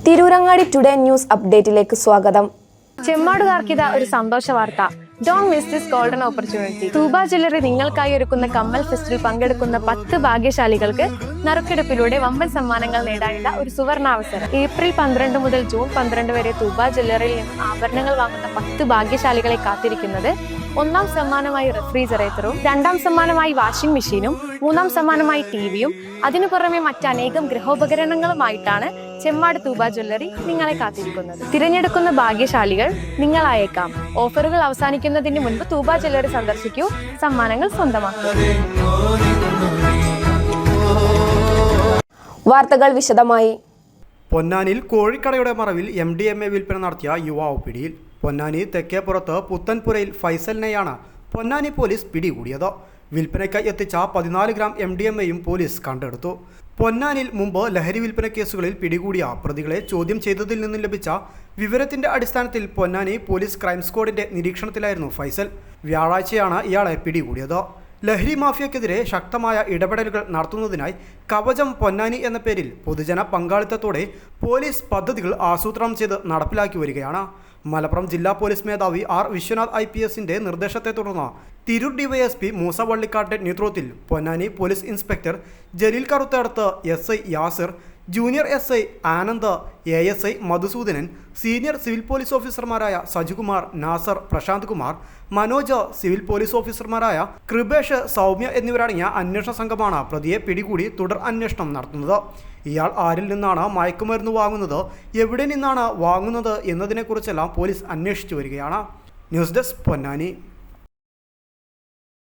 Tirurangadi today news അപ്ഡേറ്റിലേക്ക് സ്വാഗതം. ചെമ്മാടുകാർക്കിത ഒരു സന്തോഷ വാർത്ത. Don't miss this golden opportunity. Thooba jewellery നിങ്ങൾക്കായി ഒരുക്കുന്ന കമ്മൽ ഫെസ്റ്റിൽ പങ്കെടുക്കുന്ന 10 ഭാഗ്യശാലികൾക്ക് നറുക്കെടുപ്പിലൂടെ വമ്പൻ സമ്മാനങ്ങൾ നേടാനുള്ള ഒരു സുവർണാവസരം. ഏപ്രിൽ 12 മുതൽ ജൂൺ 12 വരെ തൂബ ജ്വല്ലറിയിൽ നിന്ന് ആഭരണങ്ങൾ വാങ്ങുന്ന 10 ഭാഗ്യശാലികളെ കാത്തിരിക്കുന്നത് ഒന്നാം സമ്മാനമായി റെഫ്രിജറേറ്ററും, രണ്ടാം സമ്മാനമായി വാഷിംഗ് മെഷീനും, മൂന്നാം സമ്മാനമായി ടിവിയും, അതിനു പുറമെ മറ്റനേകം ഗൃഹോപകരണങ്ങളുമായിട്ടാണ് ചെമ്മാട് തൂബ ജ്വല്ലറി നിങ്ങളെ കാത്തിരിക്കുന്നത്. തിരഞ്ഞെടുക്കുന്ന ഭാഗ്യശാലികൾ നിങ്ങളായേക്കാം. ഓഫറുകൾ അവസാനിക്കുന്നതിന് മുൻപ് തൂബ ജ്വല്ലറി സന്ദർശിക്കൂ, സമ്മാനങ്ങൾ സ്വന്തമാക്കൂ. വാർത്തകൾ വിശദമായി. പൊന്നാനിയിൽ കോഴിക്കടയുടെ മറവിൽ MDMA വിൽപ്പന നടത്തിയ യുവാവ് പിടിയിൽ. പൊന്നാനി തെക്കേപ്പുറത്ത് പുത്തൻപുരയിൽ ഫൈസലിനെയാണ് പൊന്നാനി പോലീസ് പിടികൂടിയത്. വിൽപ്പനയ്ക്കായി എത്തിച്ച 14 ഗ്രാം MDMAയും പോലീസ് കണ്ടെടുത്തു. പൊന്നാനിയിൽ മുമ്പ് ലഹരി വിൽപ്പന കേസുകളിൽ പിടികൂടിയ പ്രതികളെ ചോദ്യം ചെയ്തതിൽ നിന്നും ലഭിച്ച വിവരത്തിന്റെ അടിസ്ഥാനത്തിൽ പൊന്നാനി പോലീസ് ക്രൈം സ്ക്വാഡിന്റെ നിരീക്ഷണത്തിലായിരുന്നു ഫൈസൽ. വ്യാഴാഴ്ചയാണ് ഇയാളെ പിടികൂടിയത്. ലഹരി മാഫിയക്കെതിരെ ശക്തമായ ഇടപെടലുകൾ നടത്തുന്നതിനായി കവചം പൊന്നാനി എന്ന പേരിൽ പൊതുജന പങ്കാളിത്തത്തോടെ പോലീസ് പദ്ധതികൾ ആസൂത്രണം ചെയ്ത് നടപ്പിലാക്കി വരികയാണ്. മലപ്പുറം ജില്ലാ പോലീസ് മേധാവി R. വിശ്വനാഥ് IPSന്റെ നിർദ്ദേശത്തെ തുടർന്ന് തിരൂർ DYSP മൂസ വള്ളിക്കാട്ടെ നേതൃത്വത്തിൽ Ponnani police inspector Jaleel Karuthadath, SI Yasir, junior SI Anand, ASI Madhusoodanan, senior civil police ഓഫീസർമാരായ സജികുമാർ, നാസർ, പ്രശാന്ത് കുമാർ, മനോജ്, സിവിൽ പോലീസ് ഓഫീസർമാരായ കൃപേഷ്, സൗമ്യ എന്നിവരടങ്ങിയ അന്വേഷണ സംഘമാണ് പ്രതിയെ പിടികൂടി തുടർ അന്വേഷണം നടത്തുന്നത്. ഇയാൾ ആരിൽ നിന്നാണ് മയക്കുമരുന്ന് വാങ്ങുന്നത്, എവിടെ നിന്നാണ് വാങ്ങുന്നത് എന്നതിനെക്കുറിച്ചെല്ലാം പോലീസ് അന്വേഷിച്ചു വരികയാണ്. News desk Ponnani.